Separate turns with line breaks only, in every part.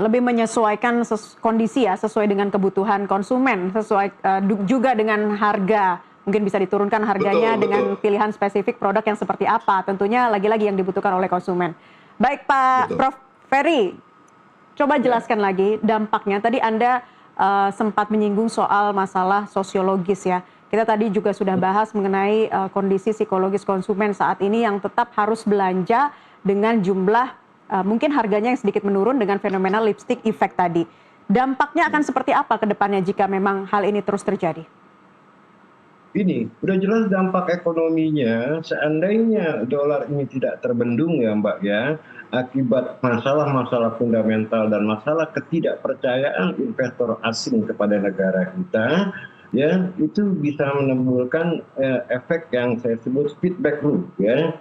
lebih menyesuaikan kondisi ya, sesuai dengan kebutuhan konsumen, sesuai juga dengan harga. Mungkin bisa diturunkan harganya
Betul, betul,
dengan pilihan spesifik produk yang seperti apa. Tentunya lagi-lagi yang dibutuhkan oleh konsumen. Baik Pak
betul.
Prof. Ferry, coba
Ya.
jelaskan lagi dampaknya. Tadi Anda sempat menyinggung soal masalah sosiologis ya. Kita tadi juga sudah bahas mengenai kondisi psikologis konsumen saat ini yang tetap harus belanja dengan jumlah mungkin harganya yang sedikit menurun dengan fenomena lipstick effect tadi. Dampaknya akan seperti apa ke depannya jika memang hal ini terus terjadi?
Ini udah jelas dampak ekonominya seandainya dolar ini tidak terbendung ya Mbak ya, akibat masalah-masalah fundamental dan masalah ketidakpercayaan investor asing kepada negara kita, ya itu bisa menimbulkan efek yang saya sebut feedback loop ya.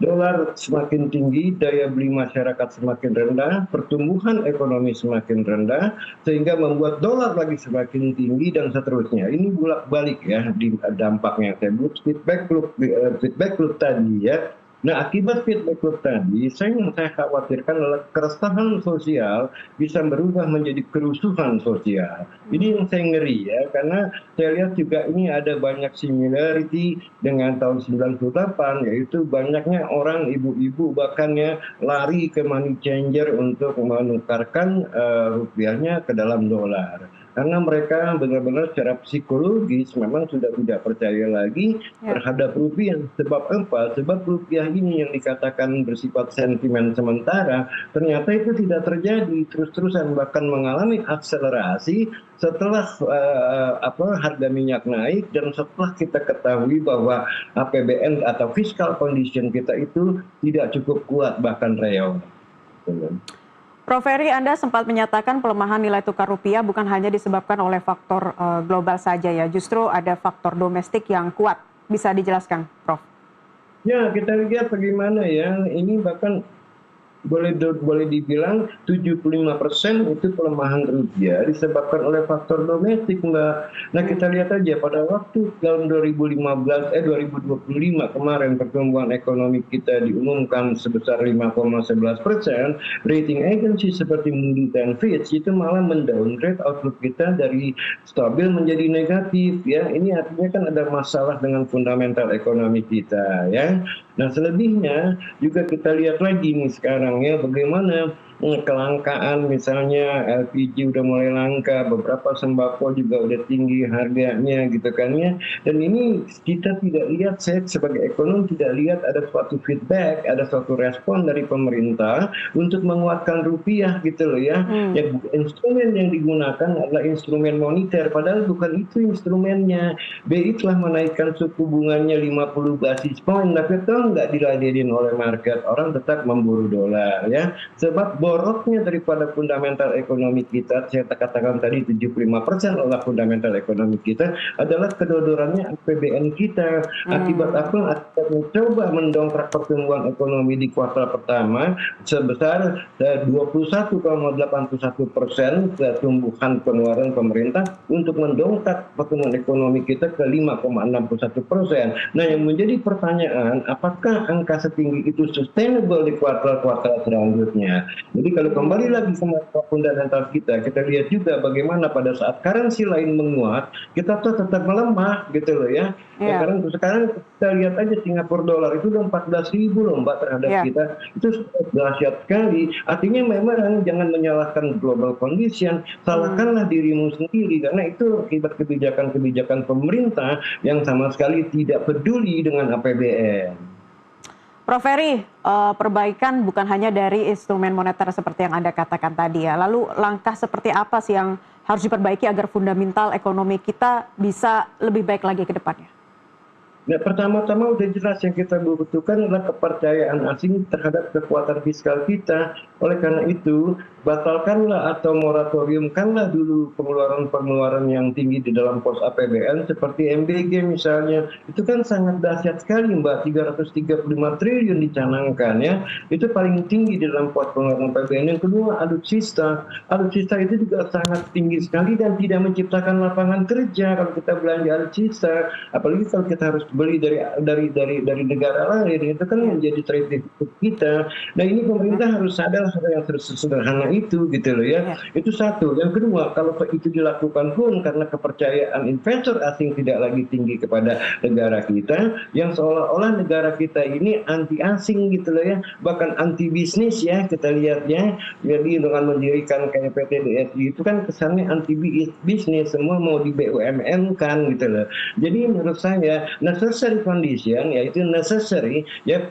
Dolar semakin tinggi, daya beli masyarakat semakin rendah, pertumbuhan ekonomi semakin rendah, sehingga membuat dolar lagi semakin tinggi dan seterusnya. Ini bolak-balik ya di dampaknya. Saya sebut feedback loop tadi ya. Nah, akibat feedback loop tadi, yang saya khawatirkan adalah keresahan sosial bisa berubah menjadi kerusuhan sosial. Ini yang saya ngeri ya, karena saya lihat juga ini ada banyak similarity dengan tahun 98, yaitu banyaknya orang ibu-ibu bahkan ya lari ke money changer untuk menukarkan rupiahnya ke dalam dolar. Karena mereka benar-benar secara psikologis memang sudah tidak percaya lagi
Ya.
terhadap rupiah. Sebab apa? Sebab rupiah ini yang dikatakan bersifat sentimen sementara, ternyata itu tidak terjadi terus-terusan, bahkan mengalami akselerasi setelah harga minyak naik dan setelah kita ketahui bahwa APBN atau fiscal condition kita itu tidak cukup kuat bahkan real.
Prof. Ferry, Anda sempat menyatakan pelemahan nilai tukar rupiah bukan hanya disebabkan oleh faktor global saja ya, justru ada faktor domestik yang kuat. Bisa dijelaskan, Prof?
Ya, kita lihat bagaimana ya, ini bahkan boleh dibilang 75% itu pelemahan rupiah disebabkan oleh faktor domestik, Mbak. Nah, kita lihat aja pada waktu tahun 2025 kemarin pertumbuhan ekonomi kita diumumkan sebesar 5,11%, rating agency seperti Moody's dan Fitch itu malah mendowngrade outlook kita dari stabil menjadi negatif ya. Ini artinya kan ada masalah dengan fundamental ekonomi kita ya. Nah, selebihnya juga kita lihat lagi nih sekarang ya, bagaimana kelangkaan misalnya LPG udah mulai langka, beberapa sembako juga udah tinggi harganya gitu kan ya. Dan ini kita tidak lihat, saya sebagai ekonom tidak lihat ada suatu feedback, ada suatu respon dari pemerintah untuk menguatkan rupiah gitu loh ya. Ya, instrumen yang digunakan adalah instrumen moneter, padahal bukan itu instrumennya. BI telah menaikkan suku bunganya 50 basis point, tapi toh nggak diladenin oleh market, orang tetap memburu dolar ya. Sebab boroknya daripada fundamental ekonomi kita, saya katakan tadi 75% adalah fundamental ekonomi kita, adalah kedodorannya APBN kita. Akibat apa? Akibat mencoba mendongkrak pertumbuhan ekonomi di kuartal pertama sebesar 21,81% tumbuhan pengeluaran pemerintah untuk mendongkrak pertumbuhan ekonomi kita ke 5,61%. Nah, yang menjadi pertanyaan, apakah angka setinggi itu sustainable di kuartal-kuartal selanjutnya? Jadi kalau kembali lagi ke masalah fundamental kita lihat juga bagaimana pada saat currency lain menguat, kita tuh tetap melemah gitu loh ya.
Iya.
Sekarang kita lihat aja Singapura dolar itu udah 14.000 loh Mbak terhadap
Iya.
kita. Itu dahsyat sekali. Artinya memang jangan menyalahkan global condition, salahkanlah dirimu sendiri karena itu akibat kebijakan-kebijakan pemerintah yang sama sekali tidak peduli dengan APBN.
Prof. Ferry, perbaikan bukan hanya dari instrumen moneter seperti yang Anda katakan tadi ya. Lalu langkah seperti apa sih yang harus diperbaiki agar fundamental ekonomi kita bisa lebih baik lagi ke depannya?
Nah, pertama-tama udah jelas yang kita butuhkan adalah kepercayaan asing terhadap kekuatan fiskal kita. Oleh karena itu, batalkanlah atau moratoriumkanlah dulu pengeluaran-pengeluaran yang tinggi di dalam pos APBN seperti MBG misalnya. Itu kan sangat dahsyat sekali Mbak, 335 triliun dicanangkan ya. Itu paling tinggi di dalam pos pengeluaran APBN. Yang kedua, alutsista. Alutsista itu juga sangat tinggi sekali dan tidak menciptakan lapangan kerja kalau kita belanja alutsista. Apalagi kalau kita harus beli dari negara lain, itu kan menjadi trade deficit kita. Nah, ini pemerintah harus sadar hal yang sederhana itu gitu loh ya.
Ya.
Itu satu. Yang kedua, kalau itu dilakukan pun karena kepercayaan investor asing tidak lagi tinggi kepada negara kita, yang seolah-olah negara kita ini anti asing gitu loh ya, bahkan anti bisnis ya kita lihatnya. Jadi dengan mendirikan kayak PT DSI itu kan kesannya anti bisnis, semua mau di BUMN kan gitu loh. Jadi menurut saya necessary condition yaitu necessary ya,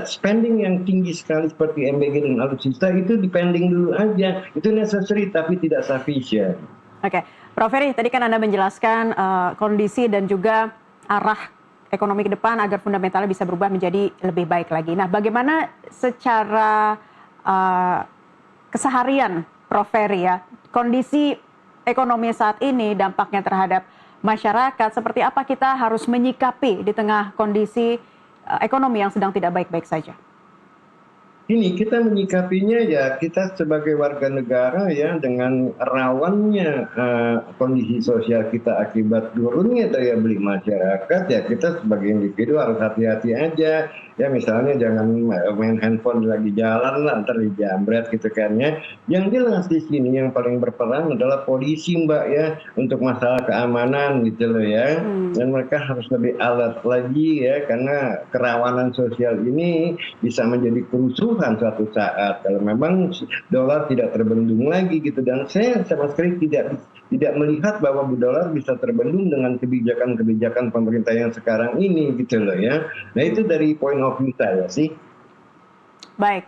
spending yang tinggi sekali seperti MBG dan alutsista itu depending dulu aja, itu necessary tapi tidak sufficient.
Oke, Prof. Ferry, tadi kan Anda menjelaskan kondisi dan juga arah ekonomi ke depan agar fundamentalnya bisa berubah menjadi lebih baik lagi. Nah, bagaimana secara keseharian Prof. Ferry ya, kondisi ekonomi saat ini dampaknya terhadap masyarakat, seperti apa kita harus menyikapi di tengah kondisi ekonomi yang sedang tidak baik-baik saja?
Ini kita menyikapinya ya kita sebagai warga negara ya dengan rawannya kondisi sosial kita akibat turunnya daya beli masyarakat, ya kita sebagai individu harus hati-hati aja ya, misalnya jangan main handphone lagi jalan lah ntar dijambret gitu kan ya. Yang jelas di sini yang paling berperan adalah polisi Mbak ya untuk masalah keamanan gitu loh ya, dan mereka harus lebih alert lagi ya karena kerawanan sosial ini bisa menjadi kerusuhan suatu saat kalau memang dolar tidak terbendung lagi gitu. Dan saya sama sekali tidak melihat bahwa dolar bisa terbendung dengan kebijakan-kebijakan pemerintah yang sekarang ini gitu loh ya. Nah itu dari point of view saya sih.
Baik,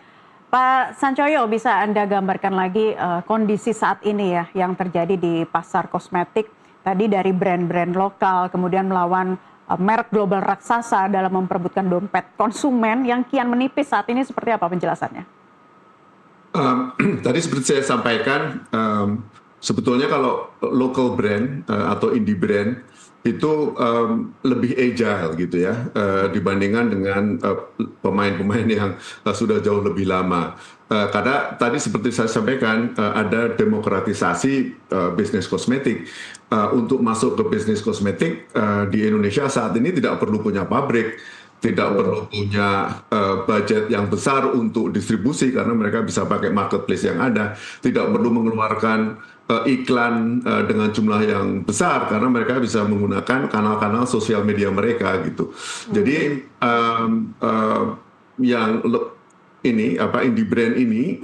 Pak Sancoyo, bisa Anda gambarkan lagi kondisi saat ini ya yang terjadi di pasar kosmetik tadi dari brand-brand lokal kemudian melawan merek global raksasa dalam memperebutkan dompet konsumen yang kian menipis saat ini, seperti apa penjelasannya?
Tadi seperti saya sampaikan, sebetulnya kalau local brand atau indie brand itu lebih agile gitu ya dibandingkan dengan pemain-pemain yang sudah jauh lebih lama. Karena tadi seperti saya sampaikan ada demokratisasi bisnis kosmetik. Untuk masuk ke bisnis kosmetik di Indonesia saat ini tidak perlu punya pabrik, tidak perlu punya budget yang besar untuk distribusi karena mereka bisa pakai marketplace yang ada, tidak perlu mengeluarkan iklan dengan jumlah yang besar karena mereka bisa menggunakan kanal-kanal sosial media mereka gitu. Jadi yang ini indie brand ini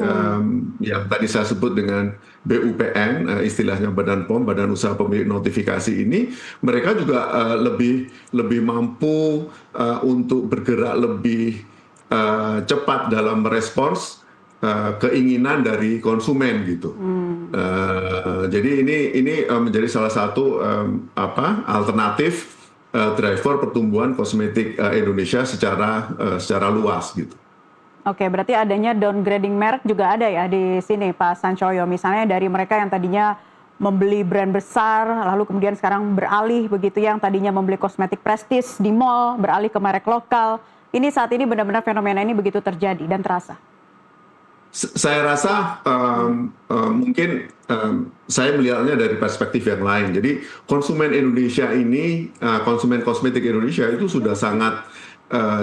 yang tadi saya sebut dengan BUPN, istilahnya Badan POM, Badan Usaha Pemilik Notifikasi ini, mereka juga lebih mampu untuk bergerak lebih cepat dalam merespons keinginan dari konsumen gitu. Jadi ini menjadi salah satu alternatif driver pertumbuhan kosmetik Indonesia secara luas gitu.
Oke, berarti adanya downgrading merek juga ada ya di sini Pak Sancoyo. Misalnya dari mereka yang tadinya membeli brand besar, lalu kemudian sekarang beralih begitu yang tadinya membeli kosmetik prestis di mall, beralih ke merek lokal. Ini saat ini benar-benar fenomena ini begitu terjadi dan terasa.
Saya rasa mungkin saya melihatnya dari perspektif yang lain. Jadi konsumen Indonesia ini, konsumen kosmetik Indonesia itu sudah sangat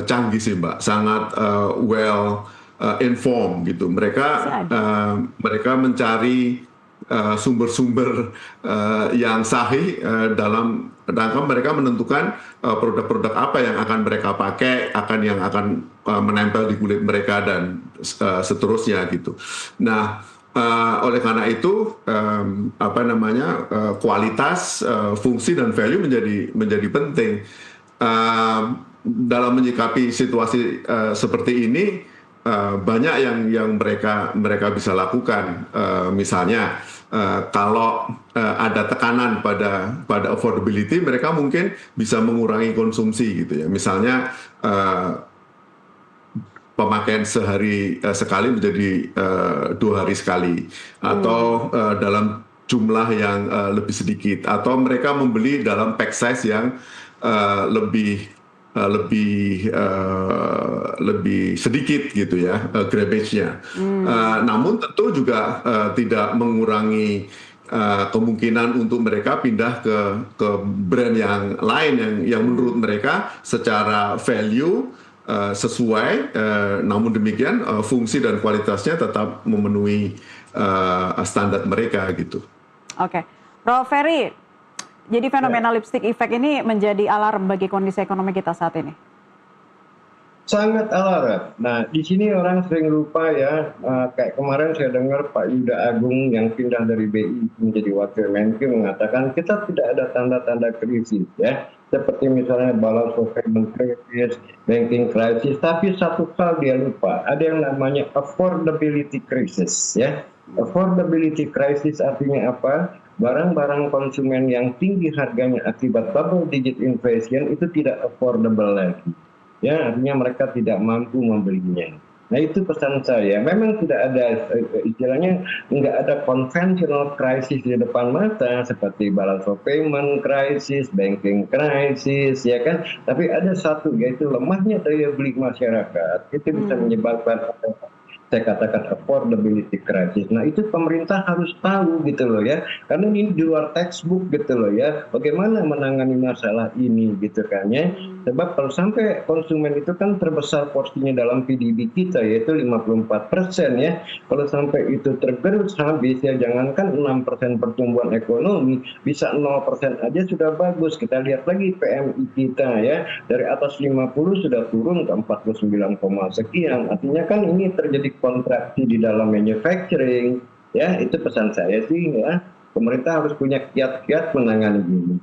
canggih sih Mbak, sangat well informed gitu. Mereka mencari sumber-sumber yang sahih dalam rangka mereka menentukan produk-produk apa yang akan mereka pakai, yang akan menempel di kulit mereka dan seterusnya gitu. Nah, oleh karena itu kualitas, fungsi dan value menjadi penting. Dalam menyikapi situasi seperti ini banyak yang mereka bisa lakukan. Misalnya kalau ada tekanan pada affordability, mereka mungkin bisa mengurangi konsumsi gitu ya. Misalnya pemakaian sehari sekali menjadi 2 hari sekali, atau dalam jumlah yang lebih sedikit, atau mereka membeli dalam pack size yang lebih sedikit gitu ya grammage-nya. Namun tentu juga tidak mengurangi kemungkinan untuk mereka pindah ke brand yang lain yang menurut mereka secara value sesuai, namun demikian fungsi dan kualitasnya tetap memenuhi standar mereka gitu.
Oke, Prof. Ferry, jadi fenomena lipstick effect ini menjadi alarm bagi kondisi ekonomi kita saat ini.
Sangat alarm. Nah, di sini orang sering lupa ya, kayak kemarin saya dengar Pak Yuda Agung yang pindah dari BI menjadi Wakil Menkyu mengatakan kita tidak ada tanda-tanda krisis ya, seperti misalnya balance of payment crisis, banking crisis, tapi satu hal dia lupa, ada yang namanya affordability crisis ya. Affordability crisis artinya apa? Barang-barang konsumen yang tinggi harganya akibat double digit inflation itu tidak affordable lagi. Ya, artinya mereka tidak mampu membelinya. Nah, itu pesan saya. Memang tidak ada istilahnya nggak ada conventional crisis di depan mata seperti balance of payment crisis, banking crisis, ya kan. Tapi ada satu yaitu lemahnya daya beli masyarakat. Itu bisa menyebabkan saya katakan affordability crisis. Nah, itu pemerintah harus tahu gitu loh ya, karena ini di luar textbook gitu loh ya, bagaimana menangani masalah ini gitu kan ya. Sebab kalau sampai konsumen itu kan terbesar porsinya dalam PDB kita yaitu 54% ya. Kalau sampai itu tergerus habis ya, jangankan 6% pertumbuhan ekonomi, bisa 0% aja sudah bagus. Kita lihat lagi PMI kita ya, dari atas 50 sudah turun ke 49, sekian. Artinya kan ini terjadi kontraksi di dalam manufacturing ya. Itu pesan saya sih ya, pemerintah harus punya kiat-kiat menangani ini.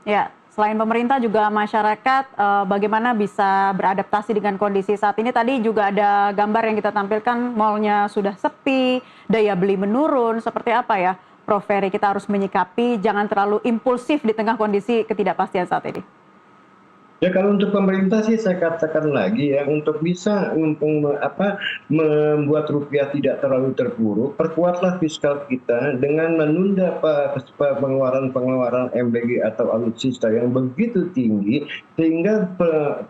Ya, selain pemerintah juga masyarakat bagaimana bisa beradaptasi dengan kondisi saat ini. Tadi juga ada gambar yang kita tampilkan, malnya sudah sepi, daya beli menurun, seperti apa ya Prof. Ferry, kita harus menyikapi jangan terlalu impulsif di tengah kondisi ketidakpastian saat ini.
Ya, kalau untuk pemerintah sih saya katakan lagi ya, untuk bisa membuat rupiah tidak terlalu terpuruk, perkuatlah fiskal kita dengan menunda pengeluaran MBG atau alutsista yang begitu tinggi, sehingga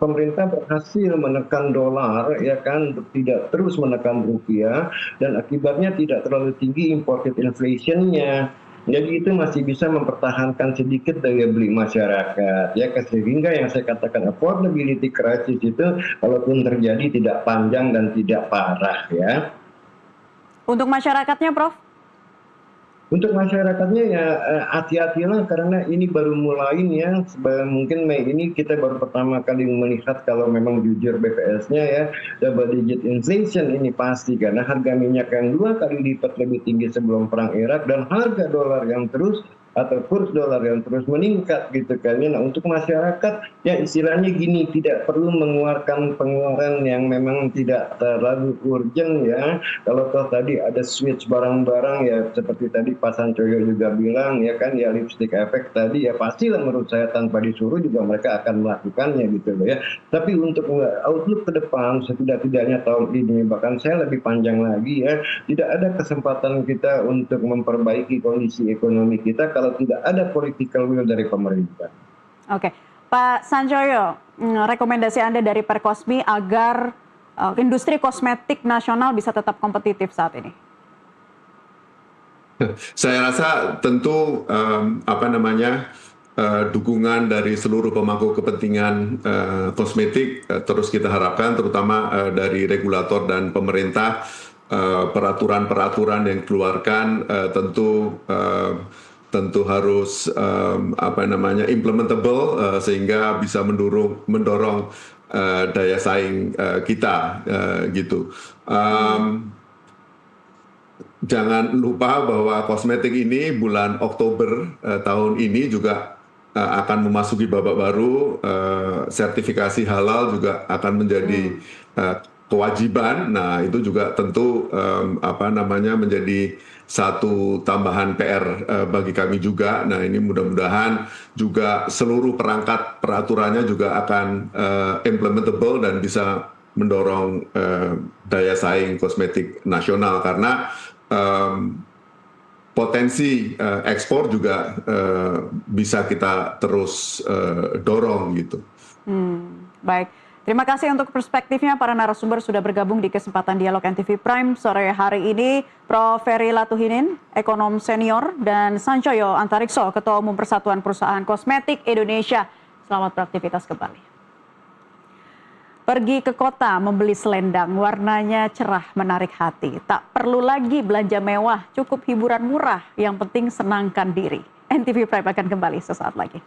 pemerintah berhasil menekan dolar ya kan, tidak terus menekan rupiah, dan akibatnya tidak terlalu tinggi imported inflation-nya. Jadi itu masih bisa mempertahankan sedikit daya beli masyarakat ya, sehingga yang saya katakan affordability crisis itu kalaupun terjadi tidak panjang dan tidak parah ya.
Untuk masyarakatnya Prof?
Untuk masyarakatnya ya hati-hatilah, karena ini baru mulai ya. Mungkin Mei ini kita baru pertama kali melihat kalau memang jujur BPS-nya ya, double digit inflation ini pasti, karena harga minyak yang 2 kali lipat lebih tinggi sebelum perang Irak, dan harga dolar yang terus atau kurs dolar yang terus meningkat gitu kan. Nah, untuk masyarakat ya istilahnya gini, tidak perlu mengeluarkan pengeluaran yang memang tidak terlalu urgent ya. Kalau toh tadi ada switch barang-barang ya, seperti tadi Pak Sancoyo juga bilang ya kan, ya lipstick effect tadi ya, pastilah menurut saya tanpa disuruh juga mereka akan melakukannya gitu loh ya. Tapi untuk outlook ke depan setidak-tidaknya tahun ini, bahkan saya lebih panjang lagi ya, tidak ada kesempatan kita untuk memperbaiki kondisi ekonomi kita kalau tidak ada political will dari pemerintah. Oke,
Pak Sancoyo, rekomendasi Anda dari Perkosmi agar industri kosmetik nasional bisa tetap kompetitif saat ini?
Saya rasa tentu dukungan dari seluruh pemangku kepentingan kosmetik terus kita harapkan, terutama dari regulator dan pemerintah, peraturan-peraturan yang dikeluarkan tentu harus implementable sehingga bisa mendorong daya saing kita gitu. Jangan lupa bahwa kosmetik ini bulan Oktober tahun ini juga akan memasuki babak baru, sertifikasi halal juga akan menjadi kewajiban. Nah, itu juga tentu menjadi satu tambahan PR bagi kami juga. Nah, ini mudah-mudahan juga seluruh perangkat peraturannya juga akan implementable dan bisa mendorong daya saing kosmetik nasional, karena potensi ekspor juga bisa kita terus dorong gitu.
Baik. Terima kasih untuk perspektifnya, para narasumber sudah bergabung di kesempatan Dialog NTV Prime sore hari ini. Prof. Ferry Latuhinin, ekonom senior, dan Sancoyo Antarikso, Ketua Umum Persatuan Perusahaan Kosmetik Indonesia. Selamat beraktivitas kembali. Pergi ke kota membeli selendang, warnanya cerah menarik hati. Tak perlu lagi belanja mewah, cukup hiburan murah. Yang penting senangkan diri. NTV Prime akan kembali sesaat lagi.